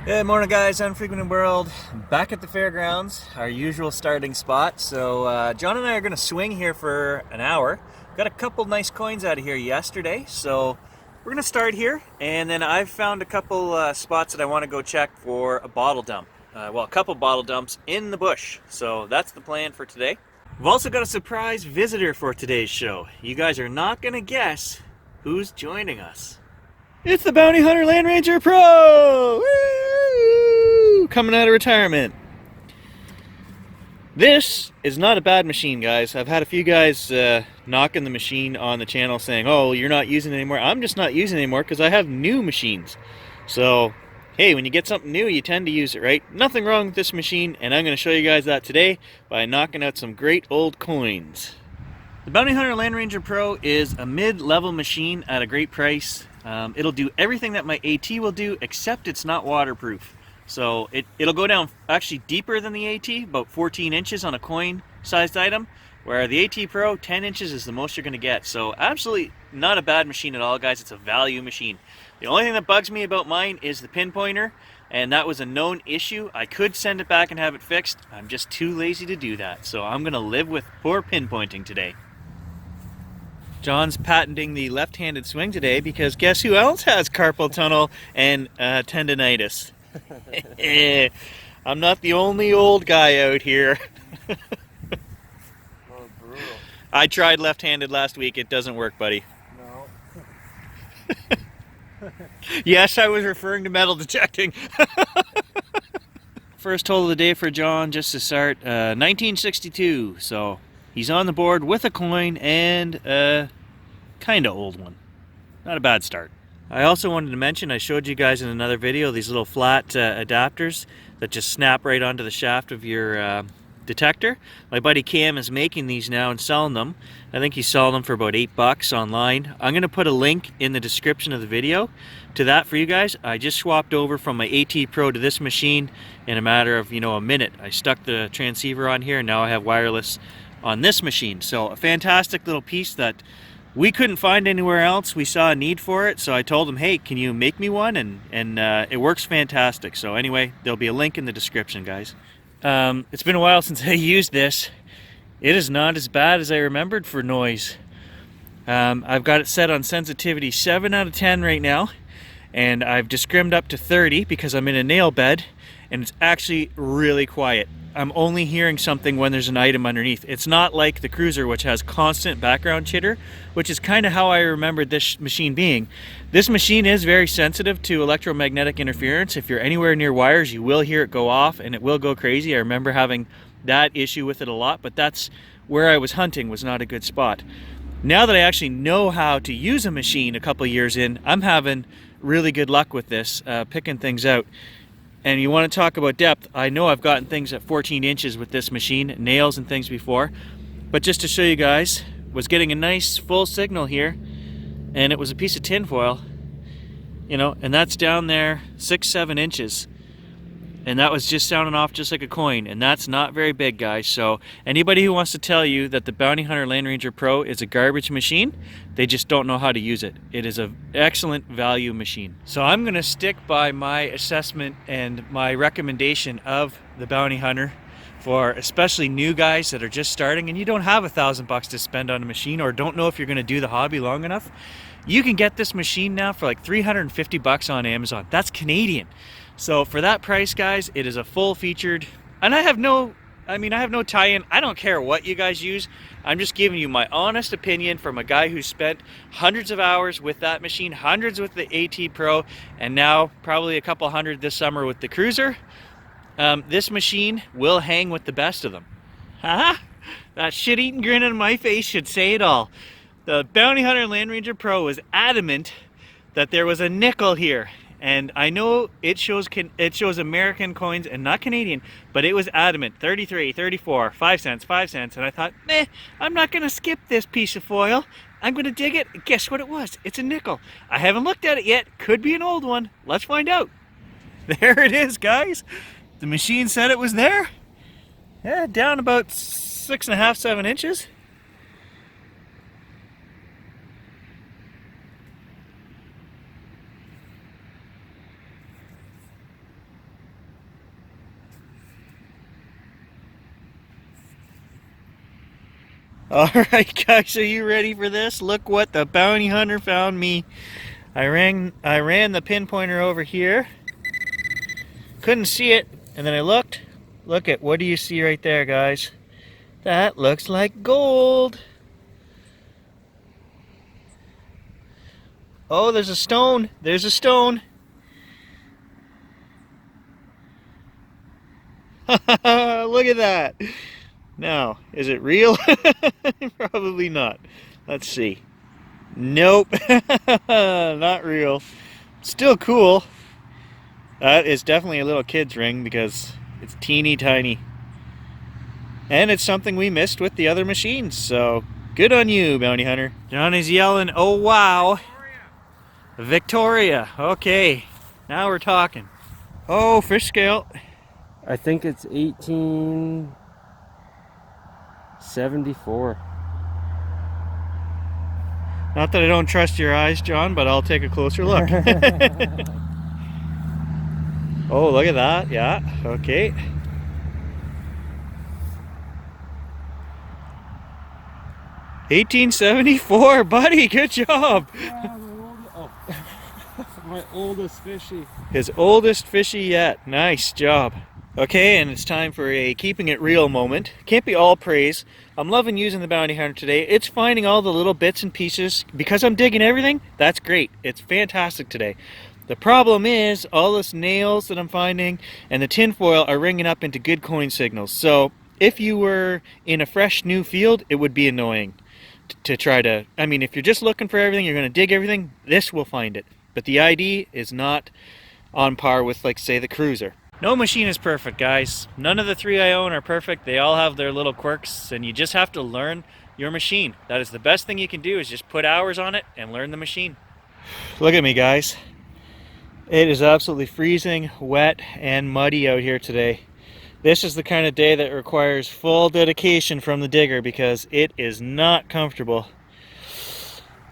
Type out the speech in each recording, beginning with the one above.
Good morning, guys. Unfrequented World. Back at the fairgrounds, our usual starting spot. So John and I are going to swing here for an hour. Got a couple nice coins out of here yesterday, so we're going to start here. And then I've found a couple spots that I want to go check for a bottle dump. Well, a couple bottle dumps in the bush. So that's the plan for today. We've also got a surprise visitor for today's show. You guys are not going to guess who's joining us. It's the Bounty Hunter Land Ranger Pro! Woo! Coming out of retirement. This is not a bad machine, guys. I've had a few guys knocking the machine on the channel saying, oh, you're not using it anymore. I'm just not using it anymore because I have new machines. So, hey, when you get something new, you tend to use it, right? Nothing wrong with this machine, and I'm going to show you guys that today by knocking out some great old coins. The Bounty Hunter Land Ranger Pro is a mid-level machine at a great price. It'll do everything that my AT will do, except it's not waterproof. So it'll go down actually deeper than the AT, about 14 inches on a coin-sized item, where the AT Pro, 10 inches is the most you're going to get. So absolutely not a bad machine at all, guys. It's a value machine. The only thing that bugs me about mine is the pinpointer, and that was a known issue. I could send it back and have it fixed. I'm just too lazy to do that. So I'm going to live with poor pinpointing today. John's patenting the left-handed swing today because guess who else has carpal tunnel and tendonitis? I'm not the only old guy out here. Oh, brutal. I tried left-handed last week. It doesn't work, buddy. No. Yes, I was referring to metal detecting. First hole of the day for John, just to start, 1962. So he's on the board with a coin and a kind of old one. Not a bad start. I also wanted to mention, I showed you guys in another video, these little flat adapters that just snap right onto the shaft of your detector. My buddy Cam is making these now and selling them. I think he's selling them for about $8 online. I'm going to put a link in the description of the video to that for you guys. I just swapped over from my AT Pro to this machine in a matter of, a minute. I stuck the transceiver on here and now I have wireless on this machine. So a fantastic little piece that we couldn't find anywhere else. We saw a need for it, so I told him, hey, can you make me one? And it works fantastic. So anyway, there'll be a link in the description, guys. It's been a while since I used this. It is not as bad as I remembered for noise. I've got it set on sensitivity 7 out of 10 right now, and I've discrimmed up to 30 because I'm in a nail bed, and it's actually really quiet. I'm only hearing something when there's an item underneath. It's not like the Cruiser, which has constant background chitter, which is kind of how I remembered this machine being. This machine is very sensitive to electromagnetic interference. If you're anywhere near wires, you will hear it go off and it will go crazy. I remember having that issue with it a lot, but that's where I was hunting, was not a good spot. Now that I actually know how to use a machine a couple years in, I'm having really good luck with this, picking things out. And you want to talk about depth, I know I've gotten things at 14 inches with this machine, nails and things before, but just to show you guys, was getting a nice full signal here, and it was a piece of tin foil, and that's down there 6-7 inches, and that was just sounding off just like a coin, and that's not very big, guys. So anybody who wants to tell you that the Bounty Hunter Land Ranger Pro is a garbage machine, they just don't know how to use it. It is an excellent value machine. So I'm going to stick by my assessment and my recommendation of the Bounty Hunter for especially new guys that are just starting and you don't have $1,000 to spend on a machine or don't know if you're going to do the hobby long enough. You can get this machine now for like $350 on Amazon. That's Canadian. So for that price, guys, it is a full featured, and I have no tie-in. I don't care what you guys use. I'm just giving you my honest opinion from a guy who spent hundreds of hours with that machine, hundreds with the AT Pro, and now probably a couple hundred this summer with the Cruiser. This machine will hang with the best of them. Haha! That shit-eating grin on my face should say it all. The Bounty Hunter Land Ranger Pro was adamant that there was a nickel here. And I know it shows American coins and not Canadian, but it was adamant. 33, 34, 5 cents, 5 cents. And I thought, I'm not going to skip this piece of foil. I'm going to dig it. Guess what it was? It's a nickel. I haven't looked at it yet. Could be an old one. Let's find out. There it is, guys. The machine said it was there. Yeah, down about 6.5, 7 inches. Alright guys, are you ready for this? Look what the bounty hunter found me. I ran the pinpointer over here. Couldn't see it, and then I looked. Look at, what do you see right there, guys? That looks like gold. Oh, there's a stone. There's a stone. Look at that. Now, is it real? Probably not. Let's see. Nope. Not real. Still cool. That is definitely a little kid's ring because it's teeny tiny. And it's something we missed with the other machines, so good on you, bounty hunter. Johnny's yelling, oh wow. Victoria. Okay, now we're talking. Oh, fish scale. I think it's 1874. Not that I don't trust your eyes, John, but I'll take a closer look. Oh, look at that. Yeah, okay. $1874, buddy. Good job. Yeah, my oldest fishy. His oldest fishy yet. Nice job. Okay, and it's time for a keeping it real moment. Can't be all praise. I'm loving using the bounty hunter today. It's finding all the little bits and pieces. Because I'm digging everything, that's great. It's fantastic today. The problem is all those nails that I'm finding and the tinfoil are ringing up into good coin signals. So if you were in a fresh new field, it would be annoying to try to, I mean, if you're just looking for everything, you're going to dig everything, this will find it. But the ID is not on par with, like, say, the Cruiser. No machine is perfect, guys. None of the three I own are perfect. They all have their little quirks, and you just have to learn your machine. That is the best thing you can do, is just put hours on it and learn the machine. Look at me, guys. It is absolutely freezing, wet, and muddy out here today. This is the kind of day that requires full dedication from the digger because it is not comfortable.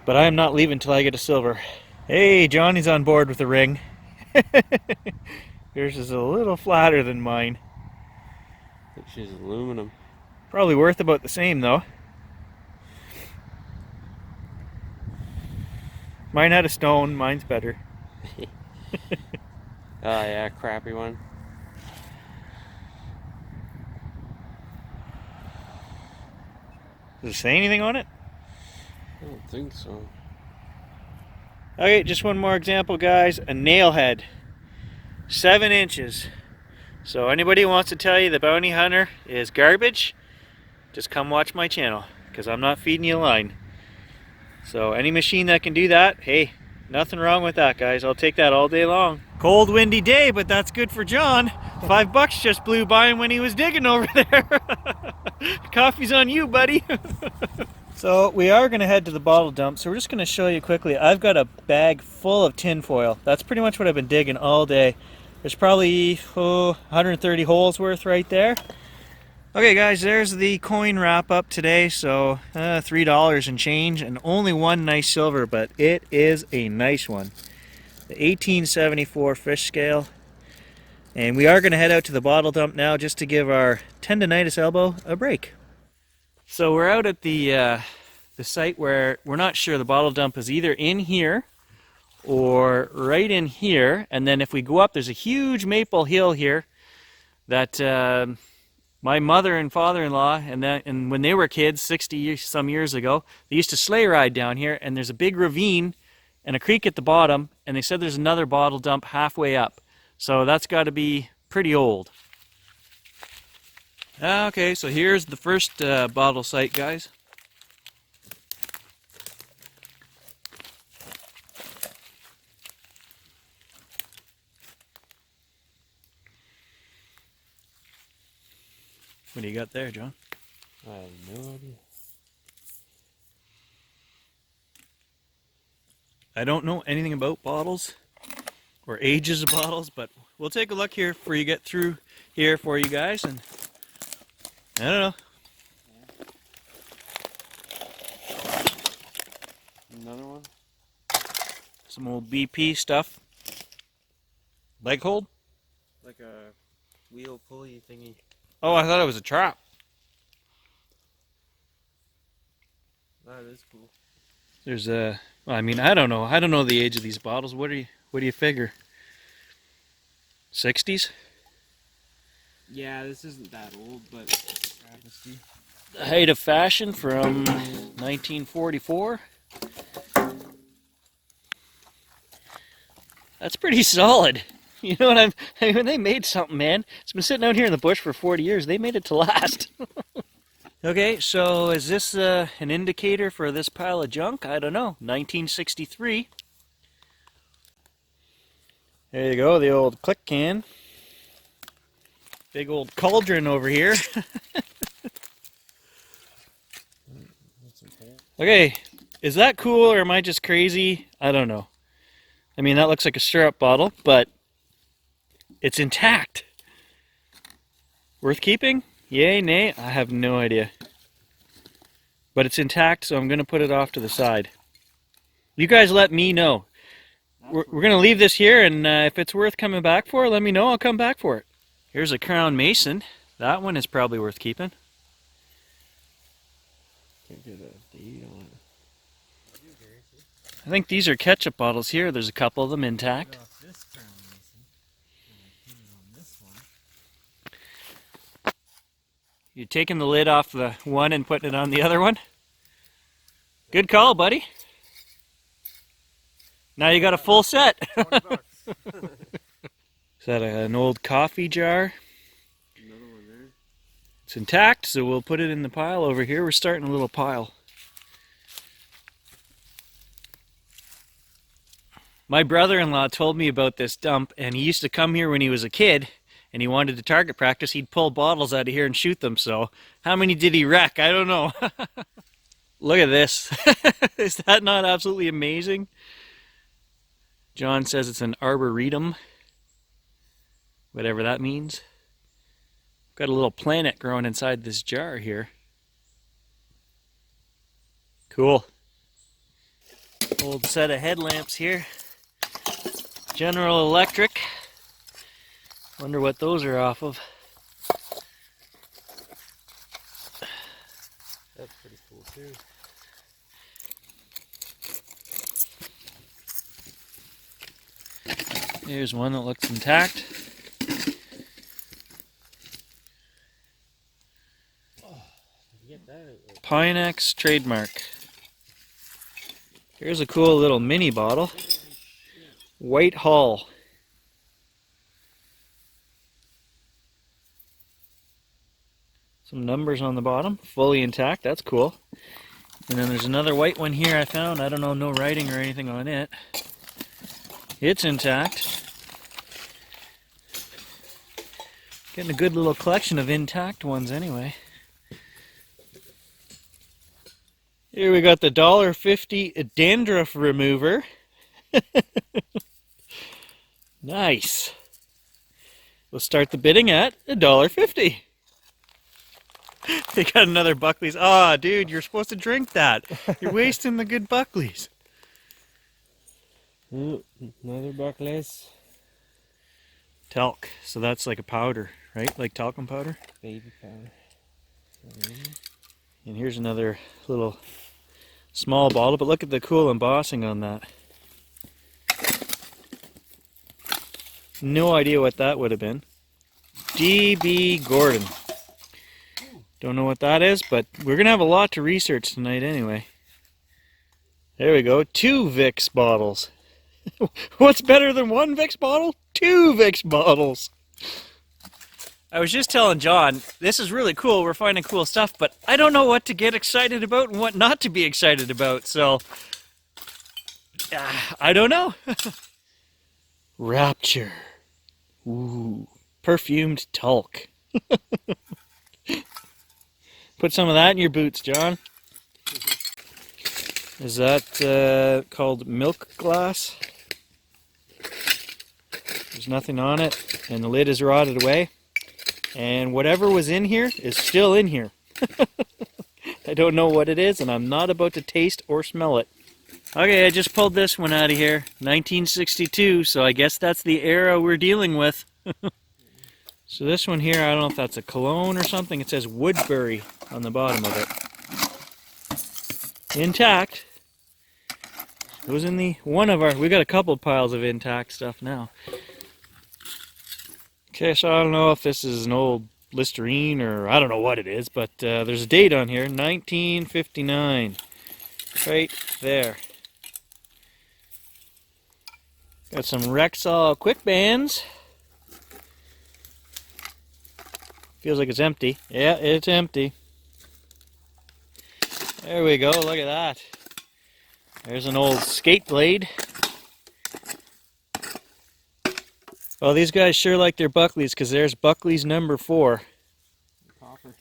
But I am not leaving till I get a silver. Hey, Johnny's on board with the ring. Yours is a little flatter than mine. I think she's aluminum. Probably worth about the same though. Mine had a stone, mine's better. Oh yeah, crappy one. Does it say anything on it? I don't think so. Okay, just one more example, guys. A nail head. 7 inches. So anybody who wants to tell you the bounty hunter is garbage, just come watch my channel, because I'm not feeding you a line. So any machine that can do that, hey, nothing wrong with that, guys. I'll take that all day long. Cold, windy day, but that's good for John. $5 just blew by him when he was digging over there. Coffee's on you, buddy. So we are going to head to the bottle dump, so we're just going to show you quickly. I've got a bag full of tin foil. That's pretty much what I've been digging all day. There's probably 130 holes worth right there. Okay guys, there's the coin wrap up today. So $3 and change, and only one nice silver, but it is a nice one. The 1874 fish scale. And we are going to head out to the bottle dump now just to give our tendonitis elbow a break. So we're out at the site where we're not sure. The bottle dump is either in here or right in here. And then if we go up, there's a huge maple hill here that my mother and father-in-law, and when they were kids, 60 some years ago, they used to sleigh ride down here. And there's a big ravine and a creek at the bottom. And they said there's another bottle dump halfway up. So that's got to be pretty old. Okay, so here's the first bottle site, guys. What do you got there, John? I have no idea. I don't know anything about bottles or ages of bottles, but we'll take a look here before you get through here for you guys, and I don't know. Another one? Some old BP stuff. Leg hold? Like a wheel pulley thingy. Oh, I thought it was a trap. That is cool. There's a, well, I mean, I don't know. I don't know the age of these bottles. What do you figure? 60s? Yeah, this isn't that old, but travesty. The height of fashion from 1944. That's pretty solid. You know what I mean, they made something, man. It's been sitting out here in the bush for 40 years. They made it to last. Okay, so is this an indicator for this pile of junk? I don't know. 1963. There you go, the old click can. Big old cauldron over here. Okay, is that cool or am I just crazy? I don't know. I mean, that looks like a syrup bottle, but it's intact. Worth keeping? Yay, nay? I have no idea. But it's intact, so I'm going to put it off to the side. You guys let me know. We're going to leave this here, and if it's worth coming back for, let me know. I'll come back for it. Here's a Crown Mason. That one is probably worth keeping. Can't get a date on it. I think these are ketchup bottles here. There's a couple of them intact. This Crown Mason, and I put it on this one. You're taking the lid off the one and putting it on the other one? Good call, buddy. Now you got a full set. $20. Is that an old coffee jar? Another one there. It's intact, so we'll put it in the pile over here. We're starting a little pile. My brother-in-law told me about this dump, and he used to come here when he was a kid, and he wanted to target practice. He'd pull bottles out of here and shoot them, so how many did he wreck? I don't know. Look at this. Is that not absolutely amazing? John says it's an arboretum, whatever that means. Got a little planet growing inside this jar here. Cool. Old set of headlamps here. General Electric. Wonder what those are off of. That's pretty cool too. Here's one that looks intact. Pinex trademark. Here's a cool little mini bottle. White Hull. Some numbers on the bottom, fully intact, that's cool. And then there's another white one here I found. I don't know, no writing or anything on it. It's intact. Getting a good little collection of intact ones anyway. Here we got the $1.50 dandruff remover. Nice. We'll start the bidding at $1.50. They got another Buckley's. Ah, oh, dude, you're supposed to drink that. You're wasting the good Buckley's. Ooh, another Buckley's. Talc. So that's like a powder, right? Like talcum powder? Baby powder. And here's another little small bottle, but look at the cool embossing on that. No idea what that would have been. D.B. Gordon. Don't know what that is, but we're going to have a lot to research tonight anyway. There we go. 2 Vicks bottles. What's better than 1 Vicks bottle? 2 Vicks bottles. I was just telling John, this is really cool. We're finding cool stuff, but I don't know what to get excited about and what not to be excited about. So, I don't know. Rapture. Ooh, perfumed talc. Put some of that in your boots, John. Is that called milk glass? There's nothing on it, and the lid is rotted away. And whatever was in here is still in here. I don't know what it is, and I'm not about to taste or smell it. Okay, I just pulled this one out of here. 1962, so I guess that's the era we're dealing with. So this one here, I don't know if that's a cologne or something. It says Woodbury on the bottom of it. intact. It was in the one of our, we got a couple piles of intact stuff now. Okay, so I don't know if this is an old Listerine or I don't know what it is, but there's a date on here, 1959, right there. Got some Rexall quick bands. Feels like it's empty. Yeah, it's empty. There we go, look at that. There's an old skate blade. Oh, these guys sure like their Buckleys, because there's Buckley's number 4. Copper.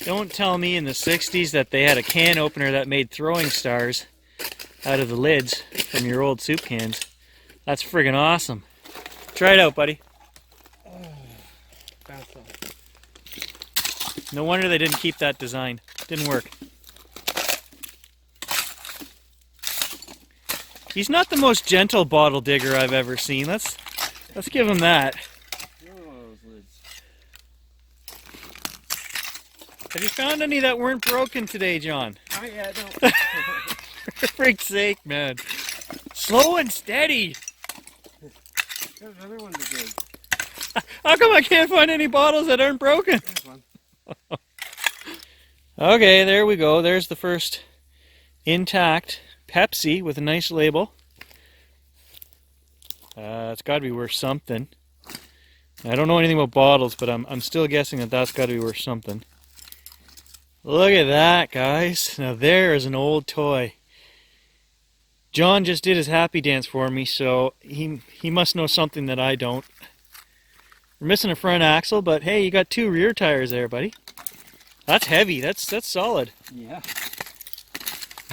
Don't tell me in the 60s that they had a can opener that made throwing stars out of the lids from your old soup cans. That's friggin' awesome. Try it out, buddy. Bounced off. No wonder they didn't keep that design. Didn't work. He's not the most gentle bottle digger I've ever seen. Let's give him that. Have you found any that weren't broken today, John? Oh yeah, no. For frick's sake, man. Slow and steady. Those other ones are good. How come I can't find any bottles that aren't broken? There's one. Okay, there we go. There's the first intact Pepsi with a nice label. It's got to be worth something. I don't know anything about bottles, but I'm still guessing that that's got to be worth something. Look at that, guys. Now there is an old toy. John just did his happy dance for me, so he must know something that I don't. We're missing a front axle, but hey, you got 2 rear tires there, buddy. That's heavy. That's solid. Yeah.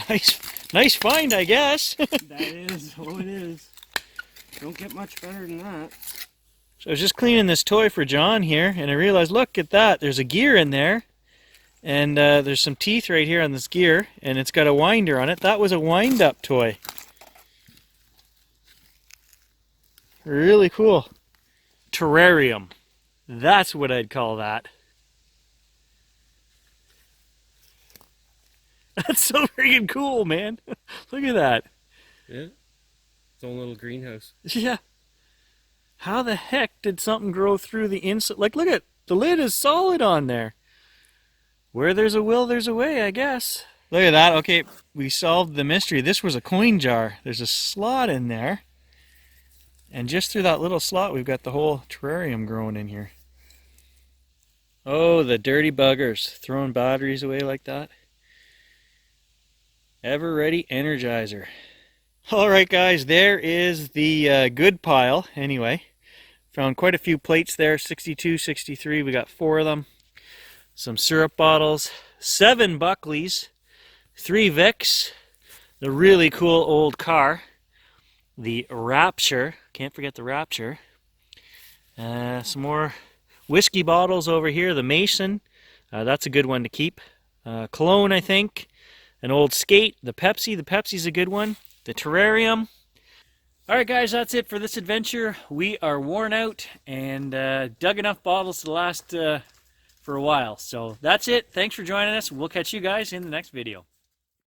Nice find, I guess. That is. Oh, it is. Don't get much better than that. So I was just cleaning this toy for John here, and I realized, look at that. There's a gear in there, and there's some teeth right here on this gear, and it's got a winder on it. That was a wind-up toy. Really cool. Terrarium. That's what I'd call that. That's so freaking cool, man. Look at that. Yeah. Its own little greenhouse. Yeah. How the heck did something grow through the inside? Like, look at, the lid is solid on there. Where there's a will, there's a way, I guess. Look at that. Okay, we solved the mystery. This was a coin jar. There's a slot in there. And just through that little slot, we've got the whole terrarium growing in here. Oh, the dirty buggers. Throwing batteries away like that. Ever ready Energizer. Alright guys, there is the good pile anyway. Found quite a few plates there, 62, 63, we got 4 of them. Some syrup bottles, 7 Buckleys, 3 Vicks, the really cool old car, the Rapture, can't forget the Rapture. Some more whiskey bottles over here, the Mason, that's a good one to keep. Cologne, I think. An old skate, the Pepsi's a good one. The terrarium. Alright guys, that's it for this adventure. We are worn out and dug enough bottles to last for a while. So that's it. Thanks for joining us. We'll catch you guys in the next video.